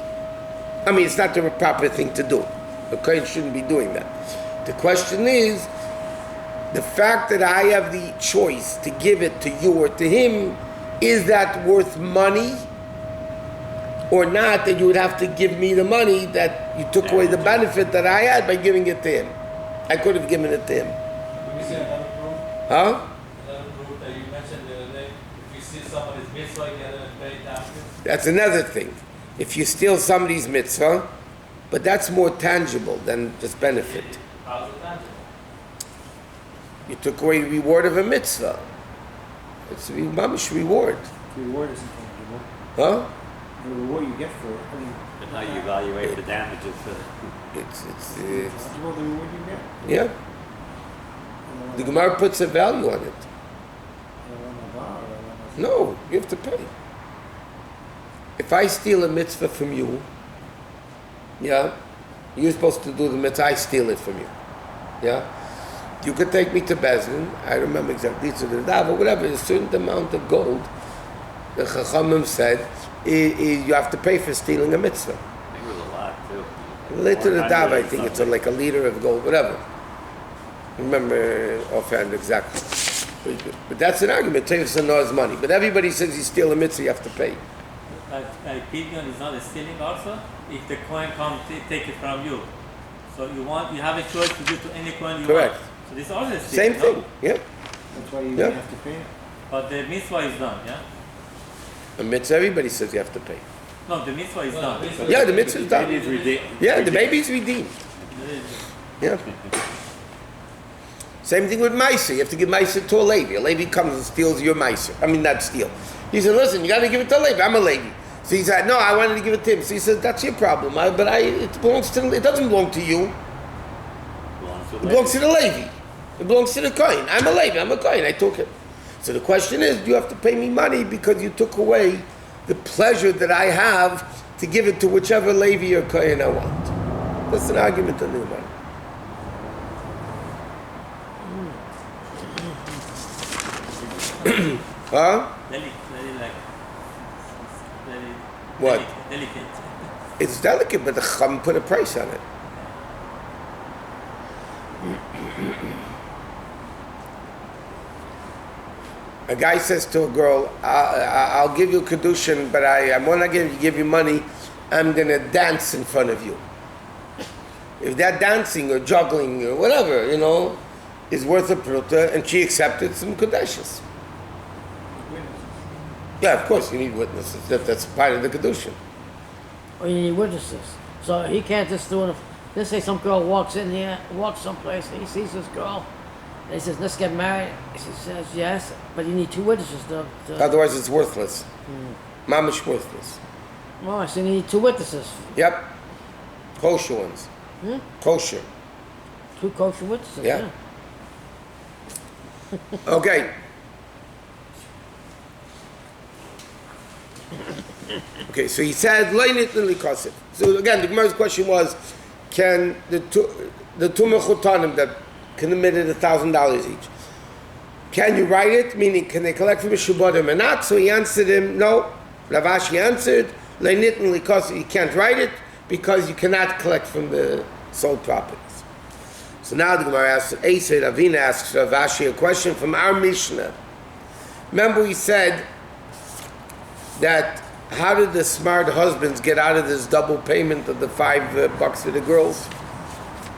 I mean, it's not the proper thing to do. A Kohen shouldn't be doing that. The question is, the fact that I have the choice to give it to you or to him, is that worth money? Or not, that you would have to give me the money that you took away the benefit that I had by giving it to him. I could have given it to him. Can we say another proof? Huh? Another proof that you mentioned the other day. If you see somebody's mitzvah, you gotta pay taxes. That's another thing. If you steal somebody's mitzvah, but that's more tangible than just benefit. How's it tangible? You took away the reward of a mitzvah. It's a mamish reward. The reward isn't tangible. Huh? The reward you get for it. I mean, But now you evaluate the damages. It's tangible the reward you get. yeah. The Gemara puts a value on it. No, you have to pay. If I steal a mitzvah from you, yeah, you're supposed to do the mitzvah, I steal it from you. Yeah? You could take me to Bezdin, I remember exactly, to the Dav, or whatever, a certain amount of gold, the Chachamim said, you have to pay for stealing a mitzvah. I think it was a lot too. Later the Dav, I 400 think it's something. like a liter of gold, whatever. Remember offhand exactly. But that's an argument. Tevis knows money. But everybody says you steal a mitzvah, you have to pay. Like pidyon is not a stealing also. If the coin comes, take it from you. So you have a choice to give to any coin you Correct. want. So this is also a Same stealing. thing. Yeah. That's why you Yeah. have to pay it. But the mitzvah is done, yeah? A mitzvah, everybody says you have to pay. No, the mitzvah is done. Yeah, the mitzvah is done. It is ridiculous. Yeah, the baby's redeemed. Yeah. Same thing with Meiser. You have to give Meiser to a Levi. A Levi comes and steals your Meiser. I mean, not steal. He said, listen, you got to give it to a Levi. I'm a Levi. So he said, no, I wanted to give it to him. So he said, that's your problem. It belongs to. It doesn't belong to you. It belongs to the Levi. It belongs to the Kohen. I'm a Levi. I'm a Kohen. I took it. So the question is, do you have to pay me money because you took away the pleasure that I have to give it to whichever Levi or Kohen I want? That's an argument on the Gemara. Huh? Very What? delicate. It's delicate, but the Chum put a price on it. A guy says to a girl, I'll give you Kedushin, but I'm not going to give you money. I'm going to dance in front of you. If that dancing or juggling or whatever, is worth a pruta, and she accepted some Kedushes. Yeah, of course, you need witnesses. That's part of the Kedushin. Or you need witnesses. So he can't just do it. Let's say some girl walks in here, walks someplace, and he sees this girl, and he says, let's get married. She says, yes, but you need two witnesses to Otherwise, it's worthless. Mamish worthless. Oh, so you need two witnesses. Yep. Kosher ones. Kosher. Two kosher witnesses, Yeah. Okay. Okay, so he said, "Leinit likasif." So again, the Gemara's question was, can the two mechutanim that committed $1,000 each, can you write it? Meaning, can they collect from a shubadim or not? So he answered him, no. Rav Ashi answered, "Leinit likasif." You can't write it because you cannot collect from the sold properties. So now the Gemara asks, Eisei Ravina asks Rav Ashi a question from our Mishnah. Remember we said that how did the smart husbands get out of this double payment of the $5 for the girls?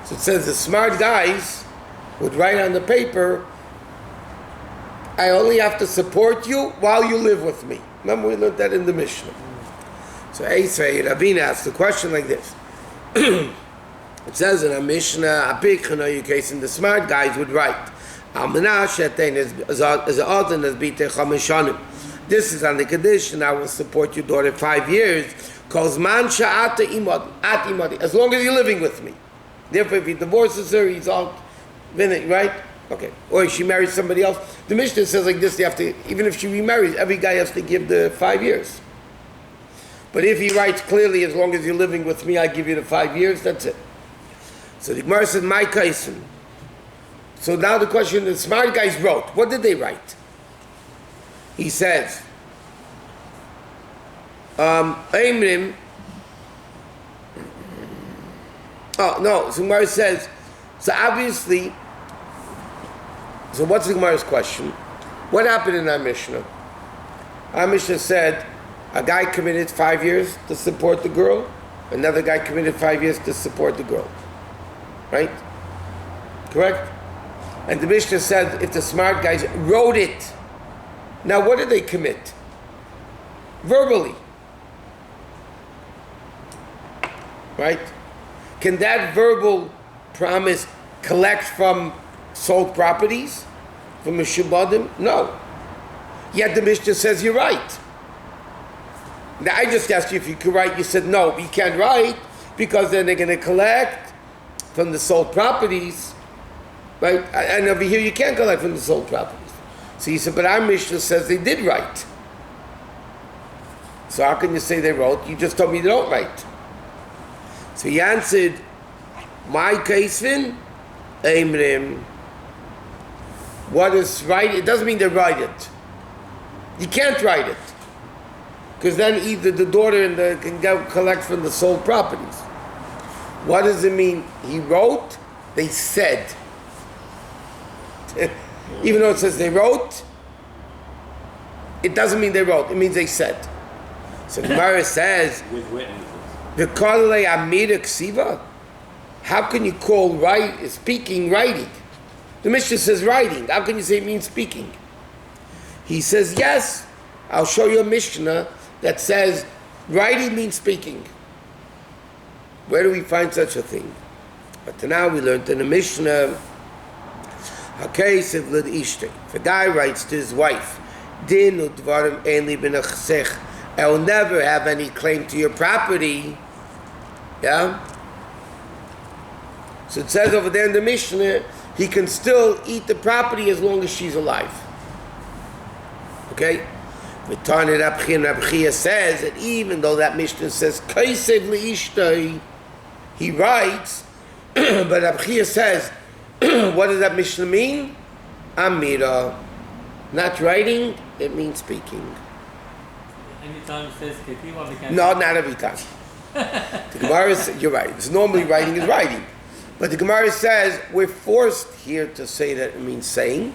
So it says the smart guys would write on the paper, I only have to support you while you live with me. Remember we learned that in the Mishnah. So Eisei Ravina asks the question like this. It says in a Mishnah, a big case, and the smart guys would write, this is on the condition I will support your daughter 5 years, as long as you're living with me. Therefore, if he divorces her, he's out, right? Okay. Or if she marries somebody else. The Mishnah says like this, you have to, even if she remarries, every guy has to give the 5 years. But if he writes clearly, as long as you're living with me, I give you the 5 years, that's it. So the Gemara said, my kaisen. So now the question, the smart guys wrote. What did they write? He says, Aimrim. Oh, no. So Gemara says, so obviously, so what's the Gemara's question? What happened in our Mishnah? Our Mishnah said, a guy committed 5 years to support the girl, another guy committed 5 years to support the girl. Right? Correct? And the Mishnah said if the smart guys wrote it, now what did they commit? Verbally. Right? Can that verbal promise collect from sold properties? From a shubadim? No. Yet the Mishnah says you're right. Now I just asked you if you could write, you said no, you can't write because then they're going to collect from the sold properties, right? And over here you can't collect from the sold properties. So he said, but our Mishnah says they did write. So how can you say they wrote? You just told me they don't write. So he answered, my kaisvin, Eimrim. What is right? It doesn't mean they write it. You can't write it. Because then either the daughter can go collect from the sold properties. What does it mean? He wrote, they said. Even though it says they wrote, it doesn't mean they wrote. It means they said. So Gemara says, With witnesses. "V'kolei amida ksiva." How can you call speaking writing? The Mishnah says writing. How can you say it means speaking? He says yes. I'll show you a Mishnah that says writing means speaking. Where do we find such a thing? But now we learned in the Mishnah, if a guy writes to his wife, I will never have any claim to your property. Yeah? So it says over there in the Mishnah, he can still eat the property as long as she's alive. Okay? Rabbi Chia says that even though that Mishnah says Kaisev le'ishtoi, he writes, but Rabbi Chia says, what does that Mishnah mean? Amira. Not writing, it means speaking. Anytime it says ketiva, we can. No, not every time. The Gemara says, you're right. It's normally writing is writing. But the Gemara says we're forced here to say that it means saying,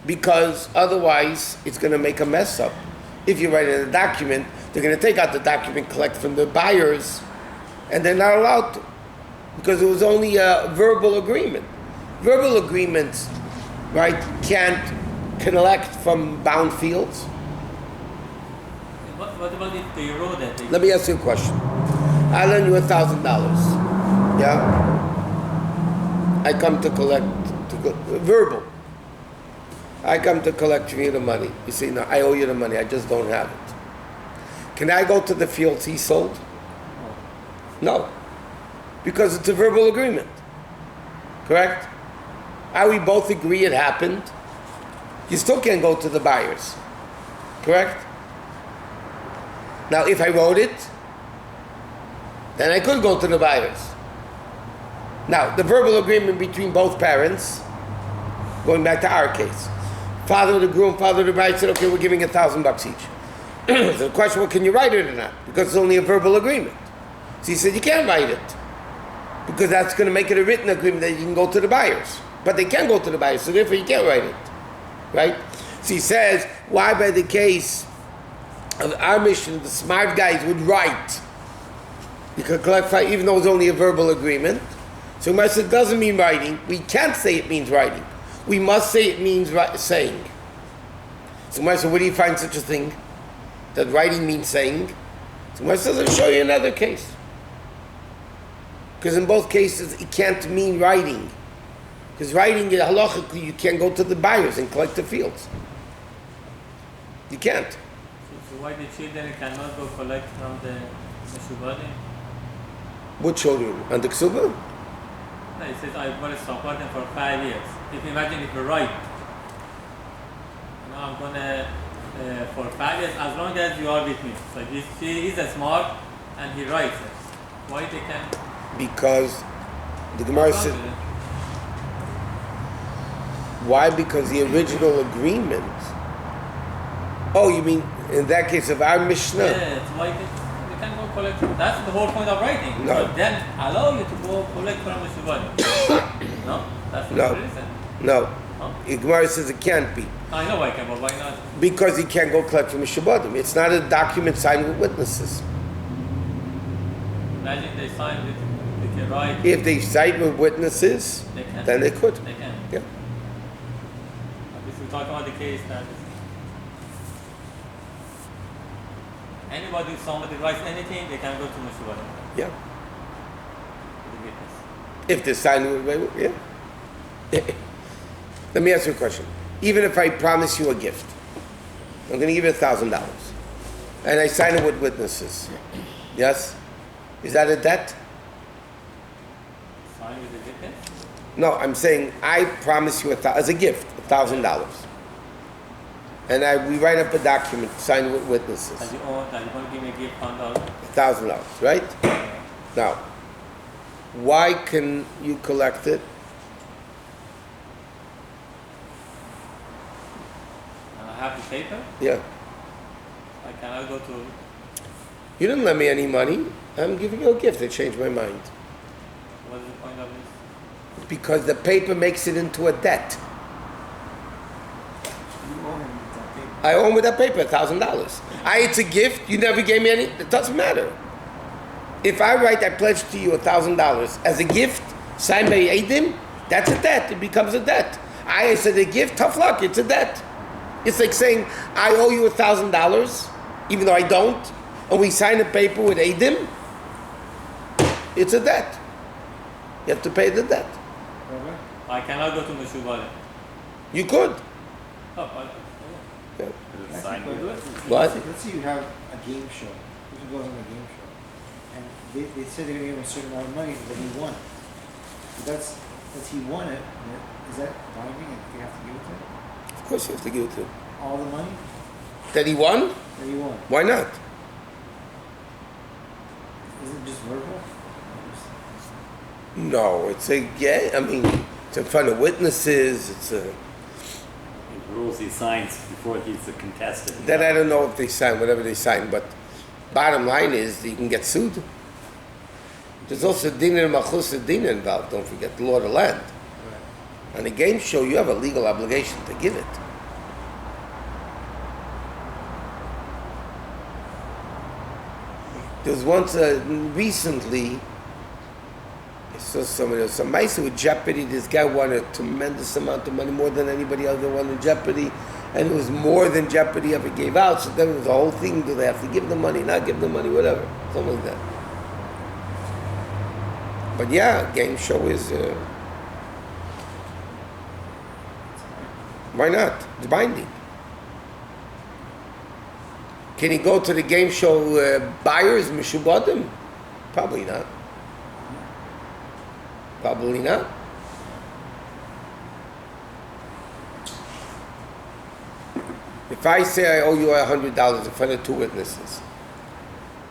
because otherwise it's going to make a mess up. If you write in a document, they're going to take out the document, collect from the buyers, and they're not allowed to, because it was only a verbal agreement. Verbal agreements, right, can't collect from bound fields. What about if they wrote that? Let me ask you a question. I lend you $1,000. Yeah? I come to collect, verbal. I come to collect from you the money. You say, no, I owe you the money, I just don't have it. Can I go to the fields he sold? No. Because it's a verbal agreement. Correct? We both agree it happened. You still can't go to the buyers. Correct? Now, if I wrote it, then I could go to the buyers. Now, the verbal agreement between both parents, going back to our case, father of the groom, father of the bride said, okay, we're giving $1,000 each. So the question was, can you write it or not? Because it's only a verbal agreement. So he said, you can't write it. Because that's going to make it a written agreement that you can go to the buyers. But they can go to the buyers, so therefore you can't write it. Right? So he says, why by the case of our mission, the smart guys would write. You could collect five, even though it's only a verbal agreement. So Gemara says it doesn't mean writing. We can't say it means writing. We must say it means saying. So Gemara says, where do you find such a thing? That writing means saying? So Gemara says, I'll show you another case. Because in both cases, it can't mean writing. Because writing, halachically, you can't go to the buyers and collect the fields. You can't. So why the children cannot go collect from the Meshubadim? What children? And the Ksuba? No, it says I want to support them for 5 years. If you imagine if you write, I'm going to, for 5 years, as long as you are with me. So if he is a smart and he writes it, why they can? Because the Gemara said, why? Because the original agreement. Oh, you mean in that case of our Mishnah? Yes, why they can go collect. That's the whole point of writing. No. So then allow you to go collect from the Shubadim. No? That's No. the reason. No. Huh? The Gemara says it can't be. I know why can, but why not? Because he can't go collect from a Shabbatim. It's not a document signed with witnesses. Imagine they sign with the right. If they cite with witnesses, They can. then they could. They can. Yeah. If we talk about the case that anybody, if somebody writes anything, they can go to Meshubadim. Yeah. The witness. If they sign with, yeah. Let me ask you a question. Even if I promise you a gift, I'm going to give you $1,000, and I sign it with witnesses. Yes? Is that a debt? Sign with the witness? No, I'm saying I promise you as a gift, $1,000. And we write up a document signed with witnesses. That you own, that you're going to give me a gift $1,000. $1,000, right? Now, why can you collect it? And I have the paper? Yeah. I cannot go to. You didn't lend me any money. I'm giving you a gift. I changed my mind. What is the point of this? Because the paper makes it into a debt. I owe him with that paper $1,000. It's a gift. You never gave me any. It doesn't matter. If I write, I pledge to you $1,000 as a gift, signed by Eidim, that's a debt. It becomes a debt. I said a gift. Tough luck. It's a debt. It's like saying I owe you $1,000, even though I don't, and we sign a paper with Eidim. It's a debt. You have to pay the debt. Rabbi? I cannot go to Meshubale. You could. Oh, Yeah. It's signed with it. What? Let's say you have a game show. Who goes on a game show? And they say they're going to give him a certain amount of money that he won. That's he won it. Is that binding and you have to give it to him? Of course you have to give it to him. All the money That he won? that he won. Why not? Is it just verbal? No, it's a yeah. I mean, it's in front of witnesses. It's a The rules he signs before he's a contestant. that I don't know if they sign whatever they sign, but bottom line is that you can get sued. There's also din and machus din involved. Don't forget the law of the land. On a game show, you have a legal obligation to give it. There was once recently. I saw somebody else. Some mice with Jeopardy. This guy won a tremendous amount of money, more than anybody else that won in Jeopardy, and it was more than Jeopardy ever gave out. So then it was a whole thing: do they have to give the money, not give the money, whatever, something like that. But yeah, game show is. Why not? It's binding. Can he go to the game show buyers, Mishubadim? Probably not. Probably not. If I say I owe you $100 in front of two witnesses,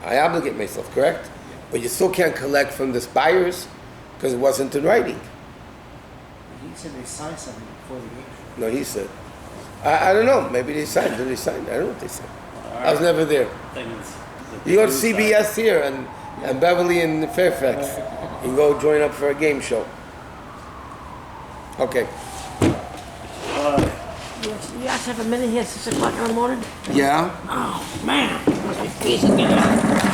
I obligate myself, correct? But you still can't collect from this buyers because it wasn't in writing. He said they signed something before the game show. No, he said. I don't know. Maybe they signed. Did they sign? I don't know what they said. I was never there. You go to CBS here and Beverly and Fairfax. You go join up for a game show. Okay. You guys have a minute here at 6 o'clock in the morning? Yeah? Oh, man. Must be freezing in here.